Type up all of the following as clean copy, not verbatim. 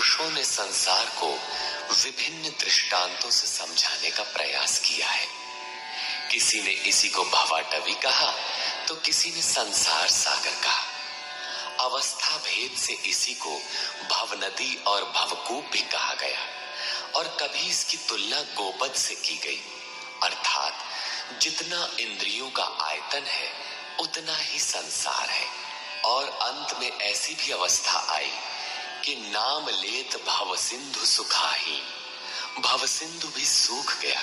पुरुषों ने संसार को विभिन्न दृष्टांतों से समझाने का प्रयास किया है। किसी ने इसी को भवाटवी कहा तो किसी ने संसार सागर कहा। अवस्था भेद से इसी को भवनदी और भवकूप भी कहा गया और कभी इसकी तुलना गोपद से की गई, अर्थात जितना इंद्रियों का आयतन है उतना ही संसार है। और अंत में ऐसी भी अवस्था आई कि नाम लेत भव सिंधु सुखाही, भव सिंधु भी सूख गया।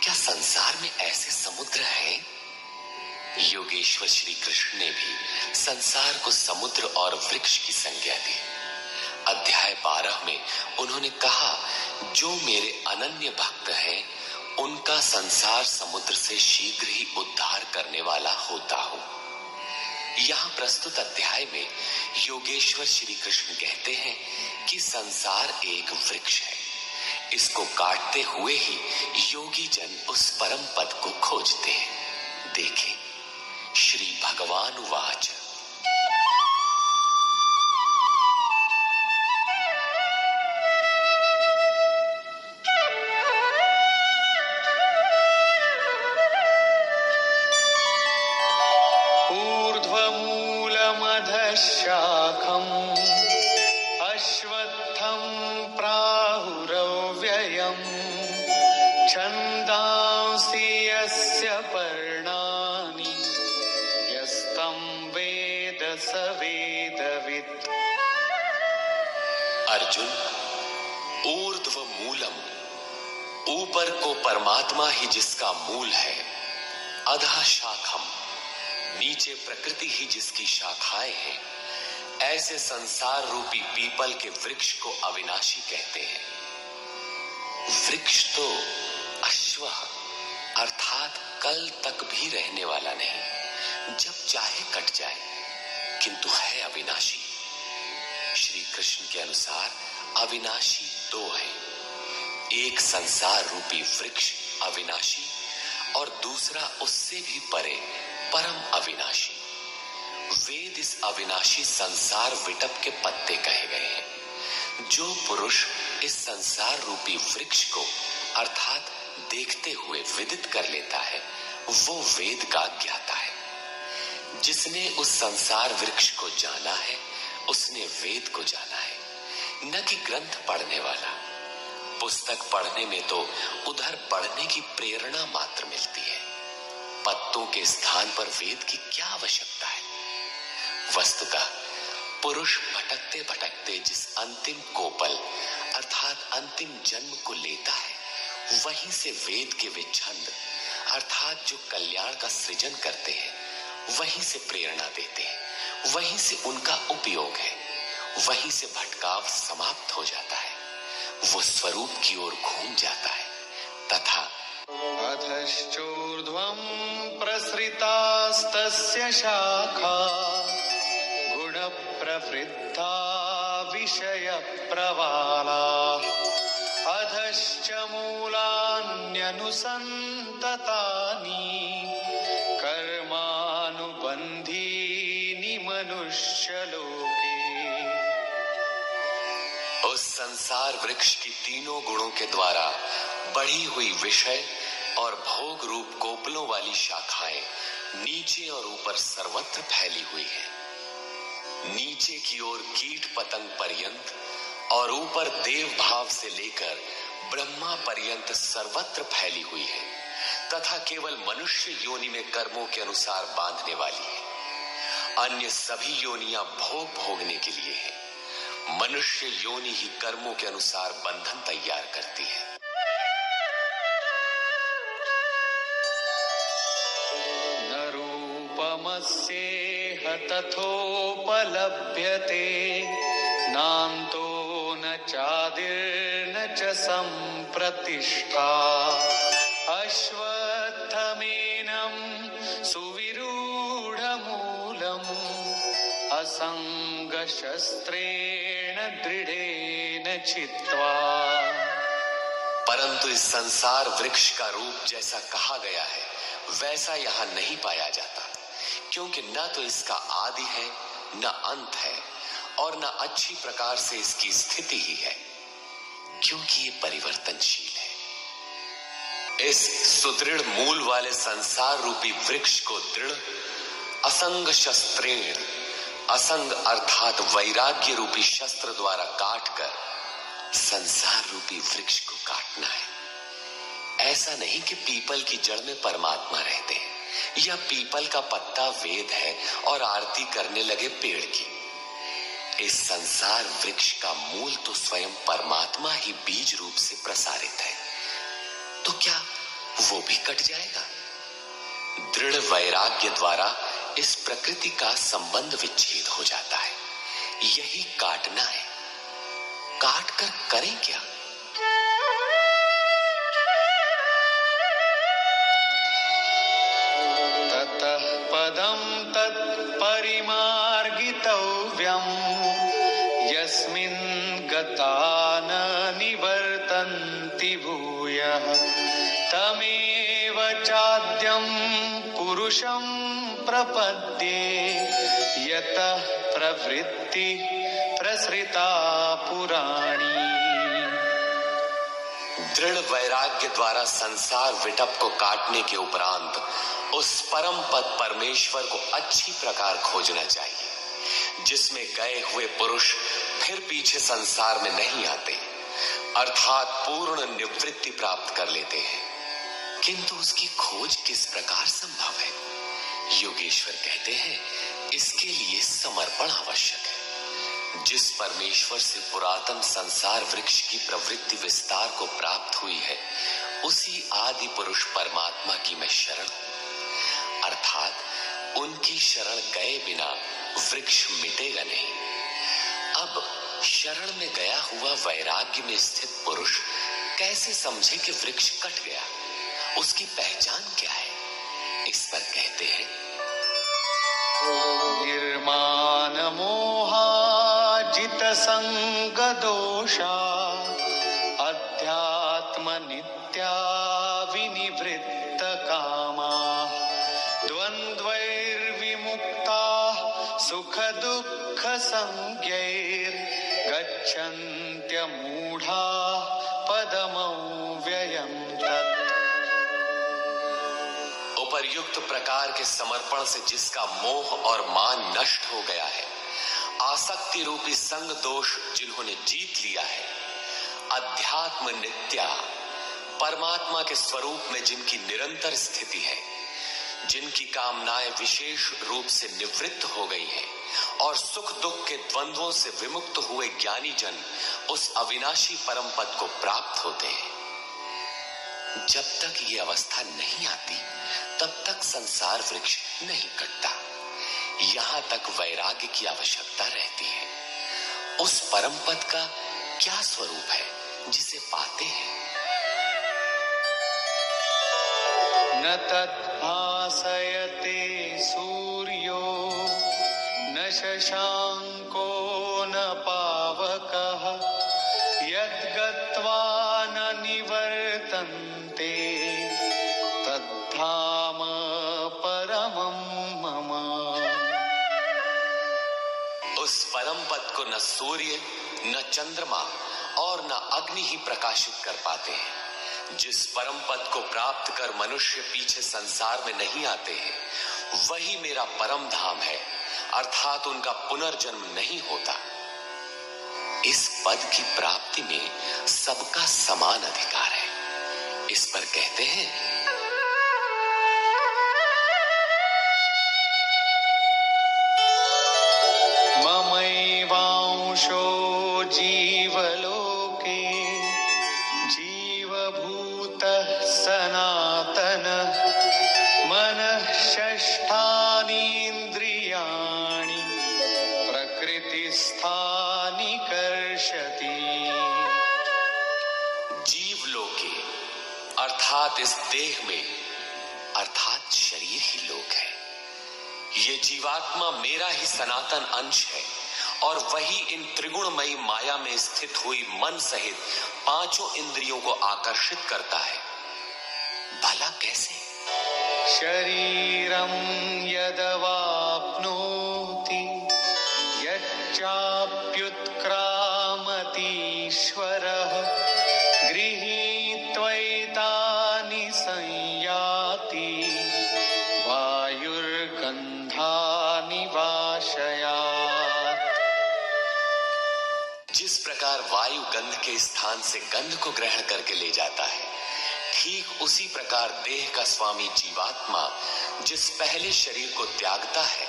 क्या संसार में ऐसे समुद्र हैं? योगेश्वर श्री कृष्ण ने भी संसार को समुद्र और वृक्ष की संज्ञा दी। अध्याय 12 में उन्होंने कहा, जो मेरे अनन्य भक्त हैं उनका संसार समुद्र से शीघ्र ही उद्धार करने वाला होता हूं। यहाँ प्रस्तुत अध्याय में योगेश्वर श्री कृष्ण कहते हैं कि संसार एक वृक्ष है। इसको काटते हुए ही योगी जन उस परम पद को खोजते हैं। देखें, श्री भगवान वाच, शाखम् अश्वत्थं प्राहुरव्ययम् छन्दांसि यस्य पर्णानि यस्तं वेद स वेदवित्। अर्जुन, ऊर्ध्व मूलम, ऊपर को परमात्मा ही जिसका मूल है, अधः शाखम, नीचे प्रकृति ही जिसकी शाखाएं हैं, ऐसे संसार रूपी पीपल के वृक्ष को अविनाशी कहते हैं। वृक्ष तो अश्व अर्थात कल तक भी रहने वाला नहीं, जब चाहे कट जाए, किंतु है अविनाशी। श्री कृष्ण के अनुसार अविनाशी दो है, एक संसार रूपी वृक्ष अविनाशी और दूसरा उससे भी परे परम अविनाशी। वेद इस अविनाशी संसार विटप के पत्ते कहे गए हैं। जो पुरुष इस संसार रूपी वृक्ष को अर्थात देखते हुए विदित कर लेता है वो वेद का ज्ञाता है। जिसने उस संसार वृक्ष को जाना है उसने वेद को जाना है, न कि ग्रंथ पढ़ने वाला। पुस्तक पढ़ने में तो उधर पढ़ने की प्रेरणा मात्र मिलती है, पत्तों के स्थान पर वेद की क्या आवश्यकता है। वस्तुतः पुरुष भटकते भटकते जिस अंतिम कोपल अर्थात अंतिम जन्म को लेता है, वहीं से वेद के वे छंद अर्थात जो कल्याण का सृजन करते हैं वहीं से प्रेरणा देते हैं, वहीं से उनका उपयोग है, वहीं से भटकाव समाप्त हो जाता है, वो स्वरूप की ओर घूम जाता है। तथा अधश्चोर्ध्वं प्रसृतास्तस्य शाखा गुणप्रवृद्धा विषयप्रवाला अधश्च मूलान्यनुसन्ततानि कर्मानुबन्धीनि मनुष्यलोके। उस संसार वृक्ष की तीनों गुणों के द्वारा बढ़ी हुई विषय और भोग रूप कोपलों वाली शाखाएं नीचे और ऊपर सर्वत्र फैली हुई है। नीचे की ओर कीट पतंग पर्यंत और ऊपर देव भाव से लेकर ब्रह्मा पर्यंत सर्वत्र फैली हुई है, तथा केवल मनुष्य योनि में कर्मों के अनुसार बांधने वाली है। अन्य सभी योनियां भोग भोगने के लिए है। मनुष्य योनि ही कर्मों के अनुसार बंधन तैयार करती है। रूपमस्येह तथोपलभ्यते नान्तो न चादिर्न च सम्प्रतिष्ठा अश्वत्थमेनं सुविरूढमूलम् असंगशस्त्रेण दृढेन चित्वा। परंतु इस संसार वृक्ष का रूप जैसा कहा गया है वैसा यहाँ नहीं पाया जाता, क्योंकि न तो इसका आदि है न अंत है और न अच्छी प्रकार से इसकी स्थिति ही है, क्योंकि ये परिवर्तनशील है। इस सुदृढ़ मूल वाले संसार रूपी वृक्ष को दृढ़ असंग शस्त्रेण, असंग अर्थात वैराग्य रूपी शस्त्र द्वारा काटकर संसार रूपी वृक्ष को काटना है। ऐसा नहीं कि पीपल की जड़ में परमात्मा रहते हैं या पीपल का पत्ता वेद है और आरती करने लगे पेड़ की। इस संसार वृक्ष का मूल तो स्वयं परमात्मा ही बीज रूप से प्रसारित है, तो क्या वो भी कट जाएगा? दृढ़ वैराग्य द्वारा इस प्रकृति का संबंध विच्छेद हो जाता है। यही काटना है। काट कर करें क्या? ततः पदं तत् परिमार्गितव्यम् यस्मिन् गता न निवर्तन्ति भूयः तमेव चाद्यं पुरुषं प्रपद्ये यतः प्रवृत्ति प्रसृता पुराणी। दृढ़ वैराग्य द्वारा संसार विटप को काटने के उपरांत उस परम पद परमेश्वर को अच्छी प्रकार खोजना चाहिए, जिसमें गए हुए पुरुष फिर पीछे संसार में नहीं आते, अर्थात पूर्ण निवृत्ति प्राप्त कर लेते हैं। किंतु उसकी खोज किस प्रकार संभव है? योगेश्वर कहते हैं, इसके लिए समर्पण आवश्यक है। जिस परमेश्वर से पुरातन संसार वृक्ष की प्रवृत्ति विस्तार को प्राप्त हुई है, उसी आदि पुरुष परमात्मा की मैं शरण हूं, अर्थात उनकी शरण गए बिना वृक्ष मिटेगा नहीं। अब शरण में गया हुआ वैराग्य में स्थित पुरुष कैसे समझे कि वृक्ष कट गया? उसकी पहचान क्या है? इस पर कहते हैं, निर्माण मोहा जित संग दोषा अध्यात्म नित्या विनिवृत्त कामा द्वंद्वैर्विमुक्ता सुख दुःख संज्ञैर् गच्छन्त्य मूढ़ा पदमव्ययम् तत्। उपर्युक्त प्रकार के समर्पण से जिसका मोह और मान नष्ट हो गया है, आसक्ति रूपी संग दोष जिन्होंने जीत लिया है, अध्यात्म नित्या परमात्मा के स्वरूप में जिनकी निरंतर स्थिति है, जिनकी कामनाएं विशेष रूप से निवृत्त हो गई है और सुख दुख के द्वंद्वों से विमुक्त हुए ज्ञानी जन उस अविनाशी परम पद को प्राप्त होते हैं। जब तक ये अवस्था नहीं आती, तब तक संसार वृक्ष नहीं कटता। यहां तक वैराग्य की आवश्यकता रहती है। उस परम पद का क्या स्वरूप है जिसे पाते हैं? न तद्भासयते सूर्यो न शशांको न पावकः यद्गत्वा न निवर्तन्ते तद्धाम परमं मम। उस परम पद को न सूर्य, न चंद्रमा और न अग्नि ही प्रकाशित कर पाते हैं। जिस परम पद को प्राप्त कर मनुष्य पीछे संसार में नहीं आते हैं, वही मेरा परम धाम है, अर्थात उनका पुनर्जन्म नहीं होता। इस पद की प्राप्ति में सबका समान अधिकार है। इस पर कहते हैं, ममैवांशो जीवलोके जीवभूतः सनातनः मनः षष्ठानीन्द्रियाणि प्रकृतिस्थानि कर्षति। जीवलोके अर्थात इस देह में, अर्थात शरीर ही लोक है। ये जीवात्मा मेरा ही सनातन अंश है और वही इन त्रिगुणमयी माया में स्थित हुई मन सहित पांचों इंद्रियों को आकर्षित करता है। भला कैसे? शरीरं यदवाप्नोति यच्चाप्युत्क्रामतीश्वरः प्रकार वायु गंध के स्थान से गंध को ग्रहण करके ले जाता है, ठीक उसी प्रकार देह का स्वामी जीवात्मा जिस पहले शरीर को त्यागता है,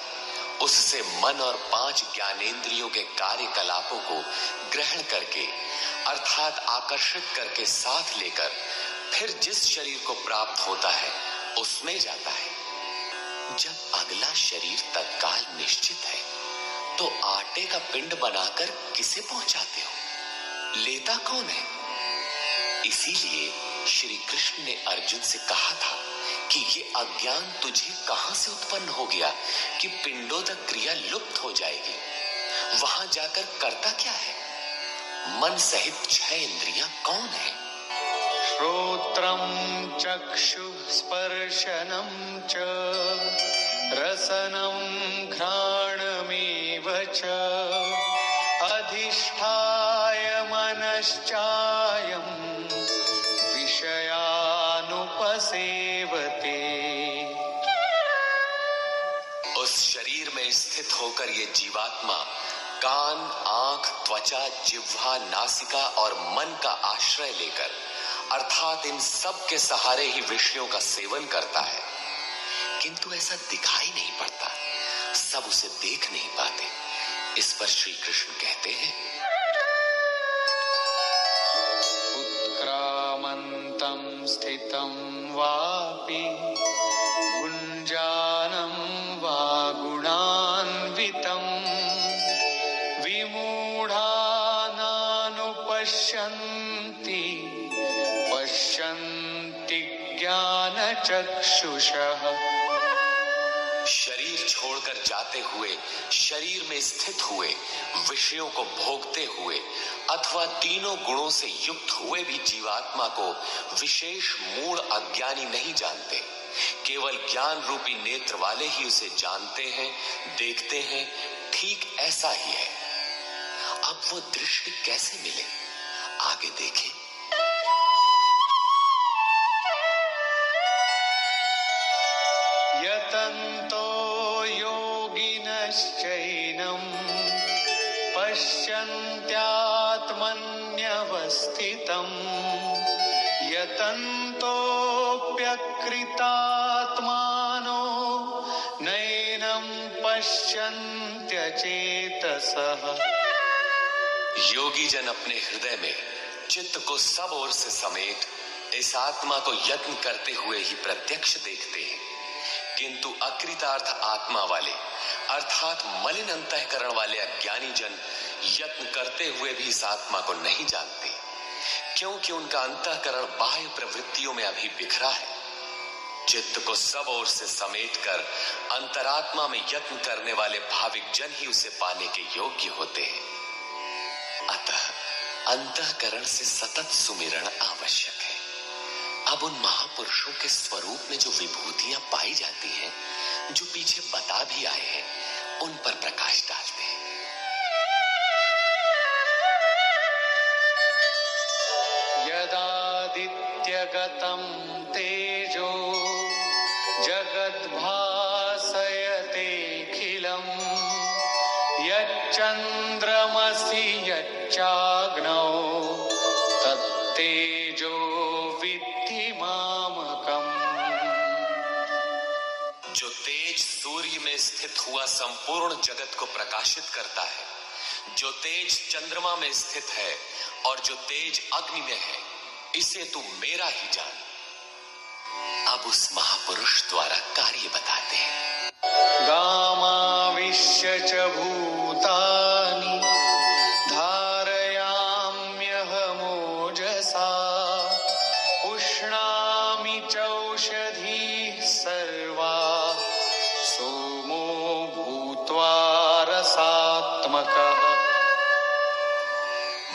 उससे मन और 5 ज्ञानेंद्रियों के कार्यकलापों को ग्रहण करके अर्थात आकर्षित करके साथ लेकर फिर जिस शरीर को प्राप्त होता है उसमें जाता है। जब अगला शरीर तत्काल निश्चित है तो आटे का पिंड बनाकर किसे पहुंचाते हो? लेता कौन है? इसीलिए श्री कृष्ण ने अर्जुन से कहा था कि ये अज्ञान तुझे कहां से उत्पन्न हो गया कि पिंडोदक क्रिया लुप्त हो जाएगी। वहां जाकर करता क्या है? मन सहित 6 इंद्रियां कौन है? श्रोत्रम चक्षुः स्पर्शनम च रसनम घ्राणमेव च अधिष्ठाय मनश्चायं विषयानुपसेवते। उस शरीर में स्थित होकर ये जीवात्मा कान, आंख, त्वचा, जिह्वा, नासिका और मन का आश्रय लेकर अर्थात इन सब के सहारे ही विषयों का सेवन करता है, किंतु ऐसा दिखाई नहीं पड़ता, सब उसे देख नहीं पाते। इस पर श्री कृष्ण कहते हैं, उत्क्रामन्तं स्थितं वापि भुञ्जानं वा गुणान्वितं विमूढानानुपश्यन्ति पश्यन्ति ज्ञानचक्षुषः। शरीर छोड़कर जाते हुए, शरीर में स्थित हुए, विषयों को भोगते हुए अथवा तीनों गुणों से युक्त हुए भी जीवात्मा को विशेष मूढ़ अज्ञानी नहीं जानते। केवल ज्ञान रूपी नेत्र वाले ही उसे जानते हैं, देखते हैं। ठीक ऐसा ही है। अब वो दृष्टि कैसे मिले, आगे देखें। यतन्तो योगिनश्चैनं पश्यन्त्यात्मन्यवस्थितं यतन्तोऽप्यकृतात्मानो नैनं पश्यन्त्यचेतसः। योगी जन अपने हृदय में चित्त को सब ओर से समेट इस आत्मा को यत्न करते हुए ही प्रत्यक्ष देखते हैं, किंतु अकृतार्थ आत्मा वाले अर्थात मलिन अंतःकरण वाले अज्ञानी जन यत्न करते हुए भी इस आत्मा को नहीं जानते, क्योंकि उनका अंतःकरण बाह्य प्रवृत्तियों में अभी बिखरा है। चित्त को सब ओर से समेटकर अंतरात्मा में यत्न करने वाले भाविक जन ही उसे पाने के योग्य होते हैं। अतः अंतःकरण से सतत सुमिरण आवश्यक है। अब उन महापुरुषों के स्वरूप में जो विभूतियां पाई जाती हैं, जो पीछे बता भी आए हैं, उन पर प्रकाश डालते हैं। यदादित्यगतं तेजो जगद्भासयतेऽखिलं यच्चन्द्रमसि यच्चाग्नौ तत्तेजो विद्धि मामकम्। जो तेज सूर्य में स्थित हुआ संपूर्ण जगत को प्रकाशित करता है, जो तेज चंद्रमा में स्थित है और जो तेज अग्नि में है, इसे तू मेरा ही जान। अब उस महापुरुष द्वारा कार्य बताते हैं। गामाविश्य च भूतानि धारयाम्यहमोजसा पुष्णामि चौषधीः सर्वा सोमो भूत्वा रसात्मकः।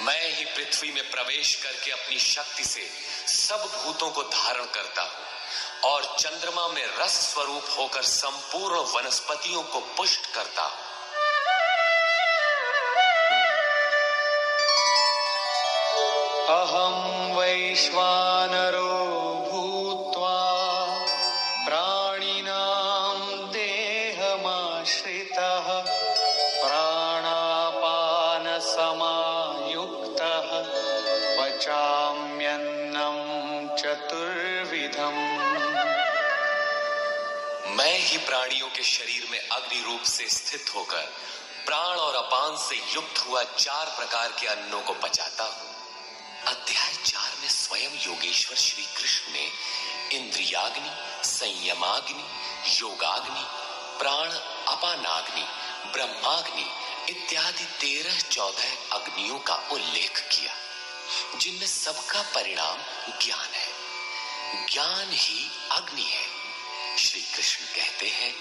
मैं ही पृथ्वी में प्रवेश करके अपनी शक्ति से सब भूतों को धारण करता हूँ और चंद्रमा में रस स्वरूप होकर संपूर्ण वनस्पतियों को पुष्ट करता हूँ। अहं वैश्वानरो भूत्वा प्राणिनां देहमाश्रितः प्राणापानसमायुक्तः चतुर्विधम्। मैं ही प्राणियों के शरीर में अग्नि रूप से स्थित होकर प्राण और अपान से युक्त हुआ 4 प्रकार के अन्नों को पचाता हूं। अध्याय 4 में स्वयं योगेश्वर श्री कृष्ण ने इंद्रियाग्नि, संयमाग्नि, योगाग्नि, प्राण अपानाग्नि, ब्रह्माग्नि इत्यादि 13-14 अग्नियों का उल्लेख किया, जिनमें सबका परिणाम ज्ञान है। ज्ञान ही अग्नि है। श्री कृष्ण कहते हैं,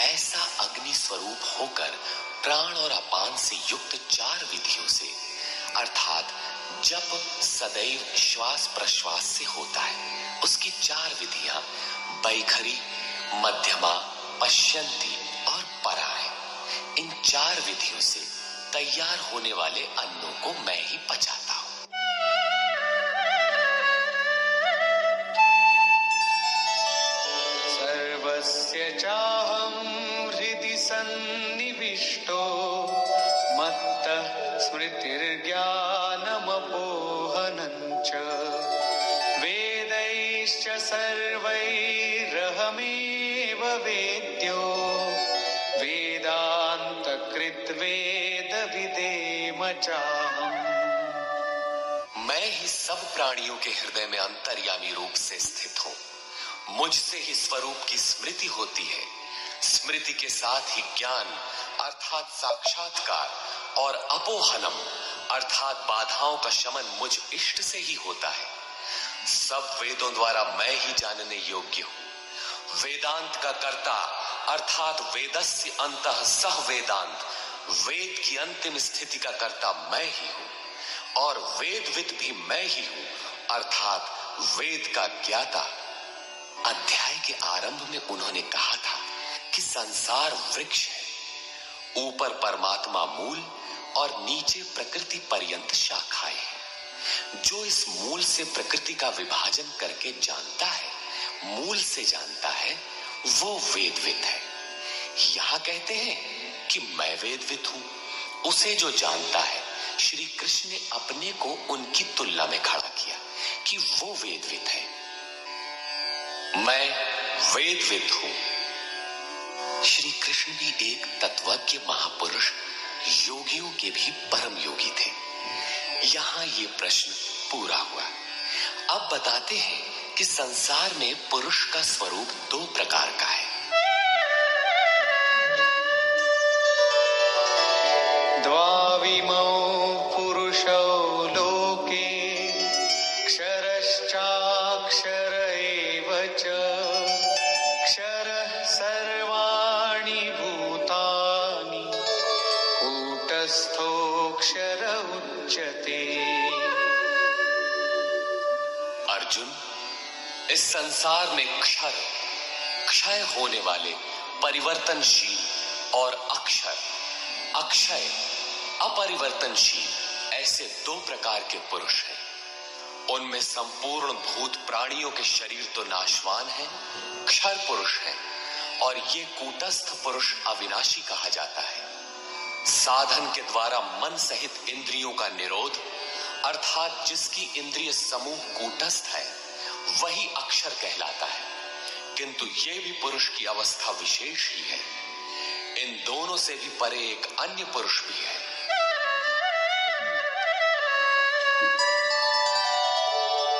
ऐसा अग्नि स्वरूप होकर प्राण और अपान से युक्त 4 विधियों से, अर्थात जप सदैव श्वास प्रश्वास से होता है, उसकी 4 विधियां बैखरी, मध्यमा, पश्यंती और परा है। इन 4 विधियों से तैयार होने वाले अन्नों को मैं ही पचाता हूं। सर्वस्य चाहं हृदि सन्निविष्टो मत्तः स्मृतिर्ज्ञानमपोहनं च वेदैश्च सर्वैरहमेव वेद्यो वेदान्तकृद् वेदविदेव चाहम्। मैं ही सब प्राणियों के हृदय में अंतर्यामी रूप से स्थित हूं। मुझसे ही स्वरूप की स्मृति होती है। स्मृति के साथ ही ज्ञान अर्थात साक्षात्कार और अपोहनम अर्थात बाधाओं का शमन मुझ इष्ट से ही होता है। सब वेदों द्वारा मैं ही जानने योग्य हूं। वेदांत का कर्ता अर्थात वेदस्य अंतः सह वेदांत, वेद की अंतिम स्थिति का कर्ता मैं ही हूं और वेदविद भी मैं ही हूं अर्थात वेद का ज्ञाता। अध्याय के आरंभ में उन्होंने कहा था कि संसार वृक्ष है, ऊपर परमात्मा मूल और नीचे प्रकृति पर्यंत शाखाएं हैं। जो इस मूल से प्रकृति का विभाजन करके जानता है, मूल से जानता है, वो वेदविद है। यहां कहते हैं कि मैं वेदविद हूं। उसे जो जानता है, श्री कृष्ण ने अपने को उनकी तुलना में खड़ा किया कि वो वेदविद है। मैं वेदविद हूं। श्री कृष्ण भी एक तत्वज्ञ महापुरुष, योगियों के भी परम योगी थे। यहां ये प्रश्न पूरा हुआ। अब बताते हैं कि संसार में पुरुष का स्वरूप 2 प्रकार का है। द्वाविमौ पुरुषौ लोके क्षरश्चाक्षर एव च क्षरः सर्वाणि भूतानि कूटस्थोऽक्षर उच्यते। अर्जुन, इस संसार में क्षर, क्षय होने वाले, परिवर्तनशील और अक्षर, अक्षय, अपरिवर्तनशील, ऐसे 2 प्रकार के पुरुष हैं। उनमें संपूर्ण भूत प्राणियों के शरीर तो नाशवान है, क्षर पुरुष है, और ये कूटस्थ पुरुष अविनाशी कहा जाता है। साधन के द्वारा मन सहित इंद्रियों का निरोध अर्थात जिसकी इंद्रिय समूह कूटस्थ है, वही अक्षर कहलाता है। किंतु ये भी पुरुष की अवस्था विशेष ही है। इन दोनों से भी परे एक अन्य पुरुष भी है।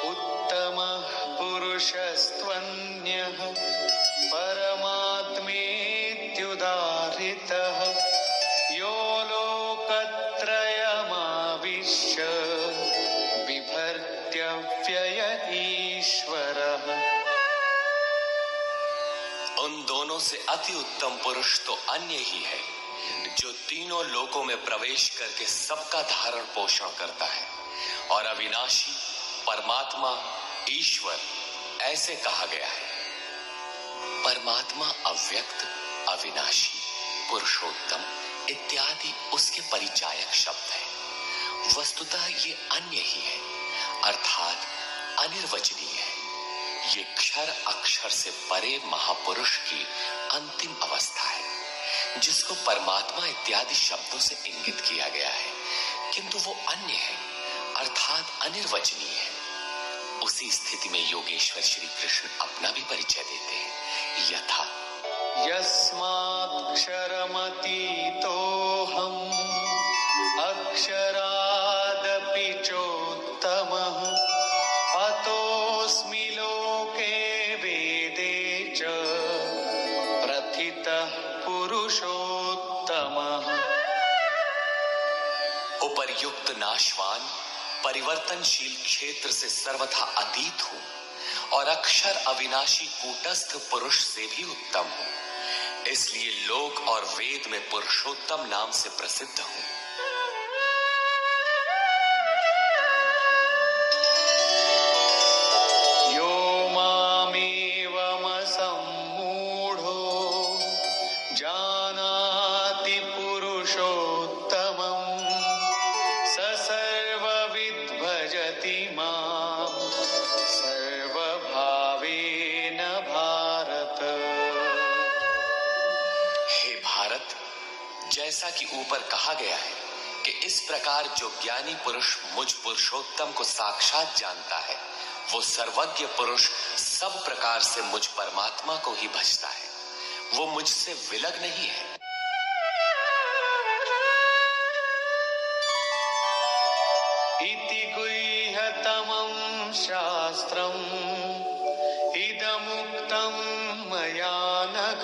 उत्तमः पुरुषस्त्वन्यः परमात्मेत्युदाहृतः यो लोकत्रयमाविश्य बिभर्त्यव्यय ईश्वरः। उन दोनों से अति उत्तम पुरुष तो अन्य ही है, जो तीनों लोकों में प्रवेश करके सबका धारण पोषण करता है और अविनाशी परमात्मा ईश्वर ऐसे कहा गया है। परमात्मा अव्यक्त, अविनाशी, पुरुषोत्तम इत्यादि उसके परिचायक शब्द है। वस्तुतः ये अन्य ही है अर्थात अनिर्वचनीय है। ये क्षर अक्षर से परे महापुरुष की अंतिम अवस्था है, जिसको परमात्मा इत्यादि शब्दों से इंगित किया गया है, किंतु वो अन्य है अर्थात अनिर्वचनीय है। उसी स्थिति में योगेश्वर श्री कृष्ण अपना भी परिचय देते हैं। यथा यस्माक्षरमतीतोऽहम् अक्षरादपि चोत्तमः अतोऽस्मि लोके वेदे च प्रथितः पुरुषोत्तमः। उपर्युक्त नाशवान परिवर्तनशील क्षेत्र से सर्वथा अतीत हूं और अक्षर अविनाशी कूटस्थ पुरुष से भी उत्तम हूं, इसलिए लोक और वेद में पुरुषोत्तम नाम से प्रसिद्ध हूं। यो मामेवमसम्मूढो जानाति पुरुषोत्तमम् स सर्वविद् भजति माम् सर्वभावेन भारत। हे भारत, जैसा कि ऊपर कहा गया है कि इस प्रकार जो ज्ञानी पुरुष मुझ पुरुषोत्तम को साक्षात जानता है, वो सर्वज्ञ पुरुष सब प्रकार से मुझ परमात्मा को ही भजता है। वो मुझसे विलग नहीं है। इति गुह्यतमं शास्त्रम् इदमुक्तं मया नघ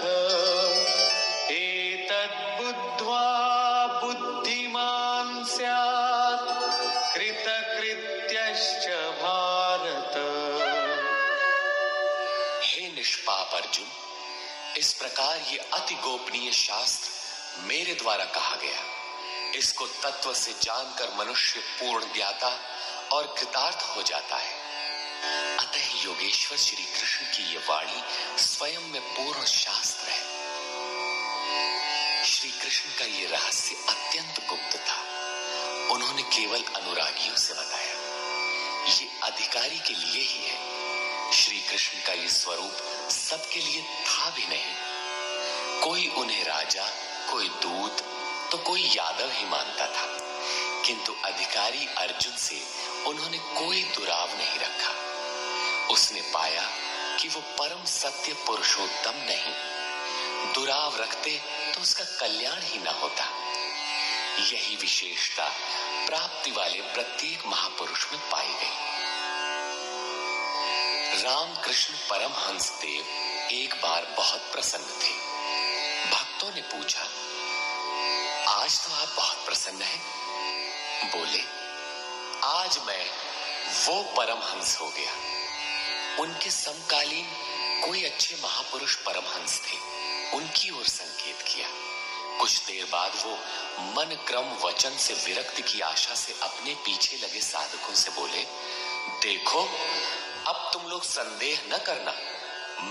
एतद्बुद्ध्वा बुद्धिमान् स्यात् कृतकृत्यश्च भारत। हे निष्पाप अर्जुन, इस प्रकार ये अति गोपनीय शास्त्र मेरे द्वारा कहा गया। इसको तत्व से जानकर मनुष्य पूर्ण ज्ञाता और कृतार्थ हो जाता है। अतः योगेश्वर श्री कृष्ण की ये वाणी स्वयं में पूर्ण शास्त्र है। श्री कृष्ण का ये रहस्य अत्यंत गुप्त था। उन्होंने केवल अनुरागियों से बताया। ये अधिकारी के लिए ही है। श्री कृष्ण का ये स्वरूप सबके लिए था भी नहीं। कोई उन्हें राजा, कोई दूत, तो कोई यादव ही मानता था, किंतु अधिकारी अर्जुन से उन्होंने कोई दुराव नहीं रखा। उसने पाया कि वो परम सत्य पुरुषोत्तम नहीं। दुराव रखते तो उसका कल्याण ही न होता। यही विशेषता प्राप्ति वाले प्रत्येक महापुरुष में पाई गई। रामकृष्ण परमहंस देव एक बार बहुत प्रसन्न थे। भक्तों ने पूछा, आज तो आप बहुत प्रसन्न हैं। बोले, आज मैं वो परमहंस हो गया। उनके समकालीन कोई अच्छे महापुरुष परमहंस थे, उनकी ओर संकेत किया। कुछ देर बाद वो मन क्रम वचन से विरक्त की आशा से अपने पीछे लगे साधकों से बोले, देखो, अब तुम लोग संदेह न करना,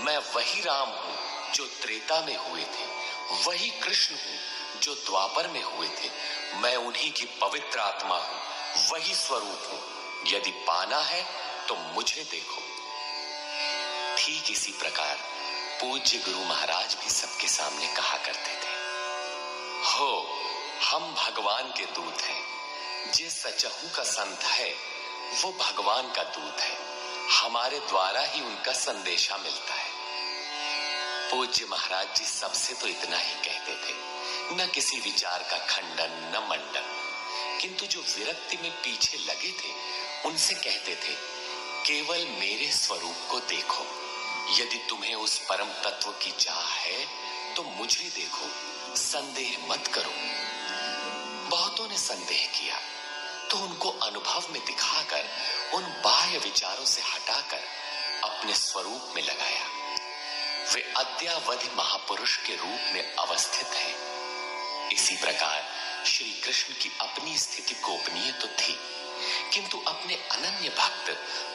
मैं वही राम हूं जो त्रेता में हुए थे, वही कृष्ण हूं जो द्वापर में हुए थे। मैं उन्हीं की पवित्र आत्मा हूं, वही स्वरूप हूं। यदि पाना है तो मुझे देखो। ठीक इसी प्रकार पूज्य गुरु महाराज भी सबके सामने कहा करते थे, हो, हम भगवान के दूत हैं। जे सचहु का संत है वो भगवान का दूत है। हमारे द्वारा ही उनका संदेशा मिलता है। पूज्य महाराज जी सबसे तो इतना ही कहते थे, न किसी विचार का खंडन न मंडन, किंतु जो विरक्ति में पीछे लगे थे उनसे कहते थे, केवल मेरे स्वरूप को देखो। यदि तुम्हें उस परम तत्व की चाह है तो मुझे देखो, संदेह मत करो। बहुतों ने संदेह किया तो उनको अनुभव में दिखाकर उन बाह्य विचारों से हटाकर अपने स्वरूप में लगाया। वे अद्यावधि महापुरुष के रूप में अवस्थित हैं। इसी प्रकार श्री कृष्ण की अपनी स्थिति गोपनीय तो थी, किंतु अपने अनन्य भक्त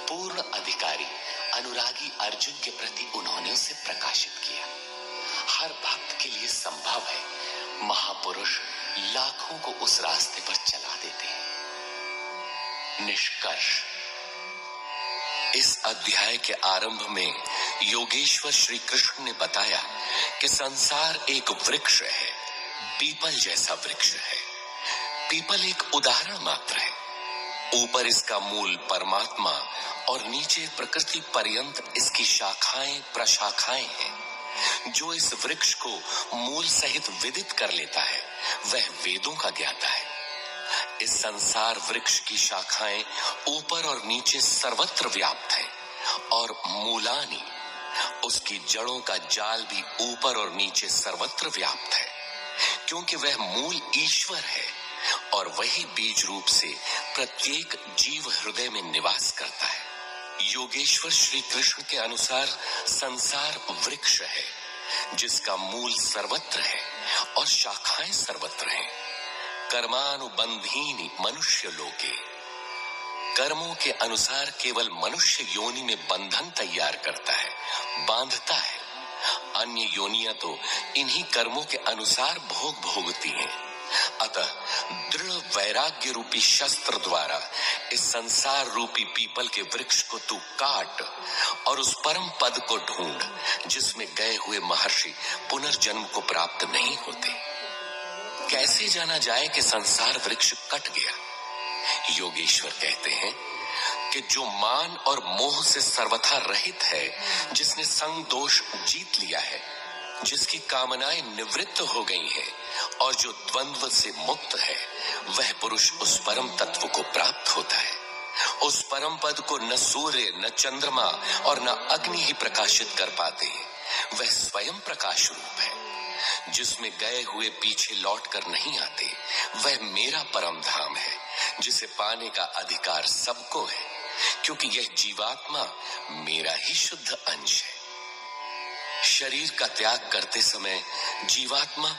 पूर्ण अधिकारी अनुरागी अर्जुन के प्रति उन्होंने उसे प्रकाशित किया। हर भक्त के लिए संभव है, महापुरुष लाखों को उस रास्ते पर चला देते हैं। निष्कर्ष, इस अध्याय के आरंभ में योगेश्वर श्री कृष्ण ने बताया कि संसार एक वृक्ष है, पीपल जैसा वृक्ष है। पीपल एक उदाहरण मात्र है। ऊपर इसका मूल परमात्मा और नीचे प्रकृति पर्यंत इसकी शाखाएं प्रशाखाएं हैं। जो इस वृक्ष को मूल सहित विदित कर लेता है वह वेदों का ज्ञाता है। इस संसार वृक्ष की शाखाएं ऊपर और नीचे सर्वत्र व्याप्त हैं और मूलानी उसकी जड़ों का जाल भी ऊपर और नीचे सर्वत्र व्याप्त है, क्योंकि वह मूल ईश्वर है और वही बीज रूप से प्रत्येक जीव हृदय में निवास करता है। योगेश्वर श्री कृष्ण के अनुसार संसार वृक्ष है जिसका मूल सर्वत्र है और शाखाएं सर्वत्र हैं। कर्मानुबंधीनि मनुष्य लोके, कर्मों के अनुसार केवल मनुष्य योनि में बंधन तैयार करता है, बांधता है। अन्य योनियां तो इन्हीं कर्मों के अनुसार भोग भोगती हैं। अतः दृढ़ वैराग्य रूपी शस्त्र द्वारा इस संसार रूपी पीपल के वृक्ष को तू काट और उस परम पद को ढूंढ जिसमें गए हुए महर्षि पुनर्जन्म को प्राप्त नहीं होते। कैसे जाना जाए कि संसार वृक्ष कट गया? योगेश्वर कहते हैं कि जो मान और मोह से सर्वथा रहित है, जिसने संग दोष जीत लिया है, जिसकी कामनाएं निवृत्त हो गई हैं और जो द्वंद्व से मुक्त है, वह पुरुष उस परम तत्व को प्राप्त होता है। उस परम पद को न सूर्य न चंद्रमा और न अग्नि ही प्रकाशित कर पाते हैं। वह स्वयं प्रकाश रूप है जिसमें गए हुए पीछे लौट कर नहीं आते। वह मेरा परम धाम है जिसे पाने का अधिकार सबको है, क्योंकि यह जीवात्मा मेरा ही शुद्ध अंश है। शरीर का त्याग करते समय जीवात्मा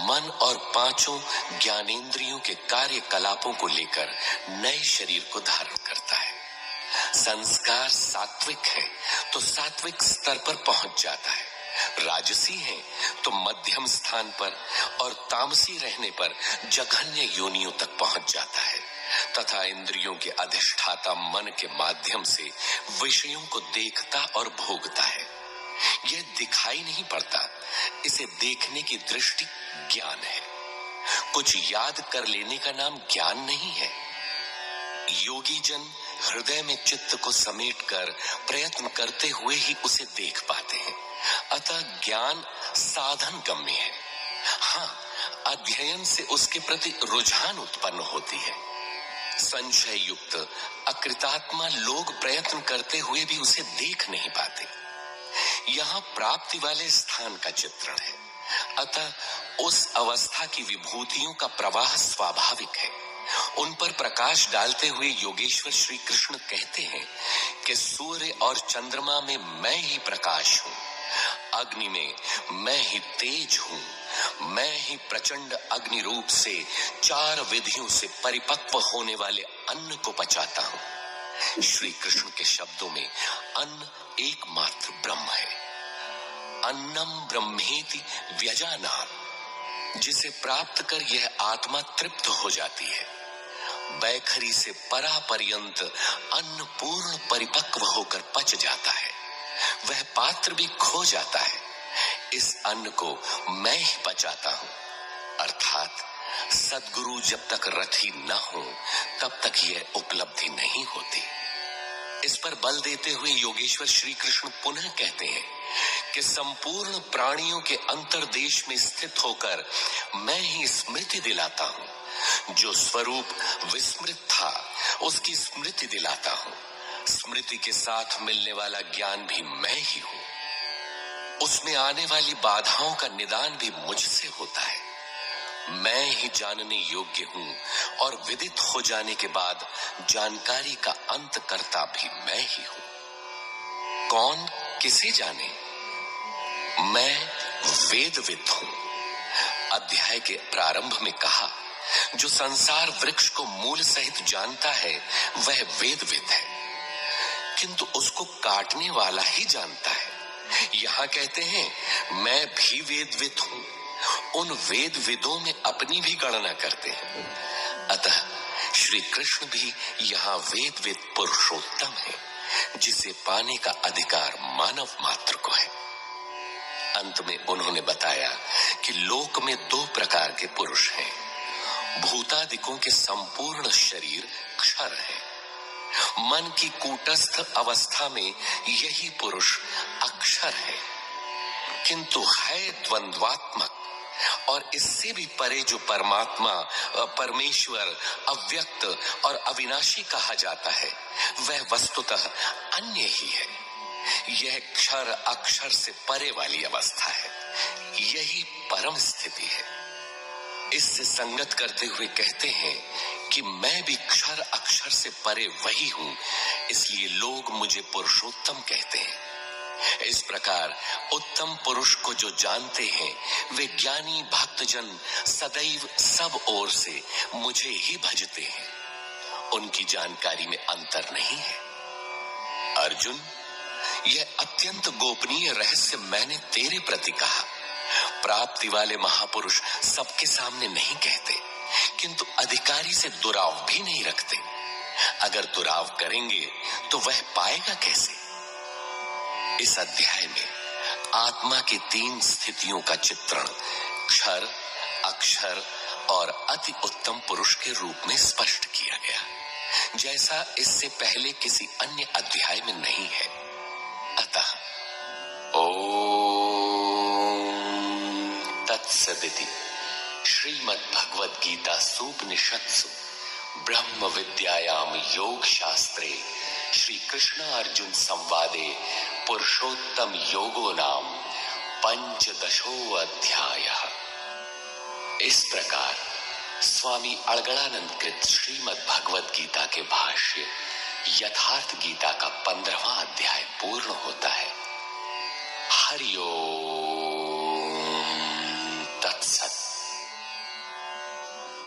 मन और पांचों ज्ञानेंद्रियों के कार्यकलापों को लेकर नए शरीर को धारण करता है। संस्कार सात्विक है तो सात्विक स्तर पर पहुंच जाता है, राजसी है तो मध्यम स्थान पर और तामसी रहने पर जघन्य योनियों तक पहुंच जाता है तथा इंद्रियों के अधिष्ठाता मन के माध्यम से विषयों को देखता और भोगता है। यह दिखाई नहीं पड़ता, इसे देखने की दृष्टि ज्ञान है। कुछ याद कर लेने का नाम ज्ञान नहीं है। योगी जन हृदय में चित्त को समेटकर प्रयत्न करते हुए ही उसे देख पाते हैं। अतः ज्ञान साधन गम्य है। हाँ, अध्ययन से उसके प्रति रुझान उत्पन्न होती है। संशय युक्त अकृतात्मा लोग प्रयत्न करते हुए भी उसे देख नहीं पाते। यहाँ प्राप्ति वाले स्थान का चित्रण है। अतः उस अवस्था की विभूतियों का प्रवाह स्वाभाविक है। उन पर प्रकाश डालते हुए योगेश्वर श्री कृष्ण कहते हैं कि सूर्य और चंद्रमा में मैं ही प्रकाश हूँ, अग्नि में मैं ही तेज हूँ, मैं ही प्रचंड अग्नि रूप से 4 विधियों से परिपक्व होने वाले अन्न को पचाता हूँ। श्री कृष्ण के शब्दों में अन्न एकमात्र ब्रह्म है। अन्नम ब्रह्मेति व्यजानात्, जिसे प्राप्त कर यह आत्मा तृप्त हो जाती है। बैखरी से परा पर्यंत अन्न पूर्ण परिपक्व होकर पच जाता है, वह पात्र भी खो जाता है। इस अन्न को मैं ही पचाता हूँ। अर्थात सद्गुरु जब तक रथी न हो तब तक यह उपलब्धि नहीं होती। इस पर बल देते हुए योगेश्वर श्री कृष्ण पुनः कहते हैं कि संपूर्ण प्राणियों के अंतर्देश में स्थित होकर मैं ही स्मृति दिलाता हूँ। जो स्वरूप विस्मृत था उसकी स्मृति दिलाता हूँ। स्मृति के साथ मिलने वाला ज्ञान भी मैं ही हूँ। उसमें आने वाली बाधाओं का निदान भी मुझसे होता है। मैं ही जानने योग्य हूँ और विदित हो जाने के बाद जानकारी का अंत करता भी मैं ही हूँ। कौन किसे जाने? मैं वेदविद हूँ। अध्याय के प्रारंभ में कहा, जो संसार वृक्ष को मूल सहित जानता है वह वेदविद है, किंतु उसको काटने वाला ही जानता है। यहाँ कहते हैं मैं भी वेदविद हूँ। उन वेदविदों में अपनी भी गणना करते हैं। अतः श्री कृष्ण भी यहाँ वेदविद पुरुषोत्तम है, जिसे पाने का अधिकार मानव मात्र को है। अंत में उन्होंने बताया कि लोक में 2 प्रकार के पुरुष हैं। भूतादिकों के संपूर्ण शरीर अक्षर है। मन की कूटस्थ अवस्था में यही पुरुष अक्षर है, किंतु है द्वंद्वात्मक और इससे भी परे जो परमात्मा, परमेश्वर, अव्यक्त और अविनाशी कहा जाता है, वह वस्तुतः अन्य ही है। यह क्षर अक्षर से परे वाली अवस्था है, यही परम स्थिति है। इससे संगत करते हुए कहते हैं कि मैं भी क्षर अक्षर से परे वही हूं, इसलिए लोग मुझे पुरुषोत्तम कहते हैं। इस प्रकार उत्तम पुरुष को जो जानते हैं, वे ज्ञानी भक्तजन सदैव सब ओर से मुझे ही भजते हैं। उनकी जानकारी में अंतर नहीं है। अर्जुन, यह अत्यंत गोपनीय रहस्य मैंने तेरे प्रति कहा। प्राप्ति वाले महापुरुष सबके सामने नहीं कहते, किंतु अधिकारी से दुराव भी नहीं रखते। अगर दुराव करेंगे तो वह पाएगा कैसे? इस अध्याय में आत्मा की 3 स्थितियों का चित्रण क्षर, अक्षर और अति उत्तम पुरुष के रूप में स्पष्ट किया गया, जैसा इससे पहले किसी अन्य अध्याय में नहीं है। अतः ओम तत्सदिति श्रीमद् भगवद गीता सूपनिषत्सु ब्रह्म विद्यायाम योग शास्त्रे श्री कृष्ण अर्जुन संवादे पुरुषोत्तम योगो नाम 15 अध्यायः। इस प्रकार स्वामी अड़गड़ानंद कृत श्रीमद् भगवद गीता के भाष्य यथार्थ गीता का 15वां अध्याय पूर्ण होता है। हरि ओम।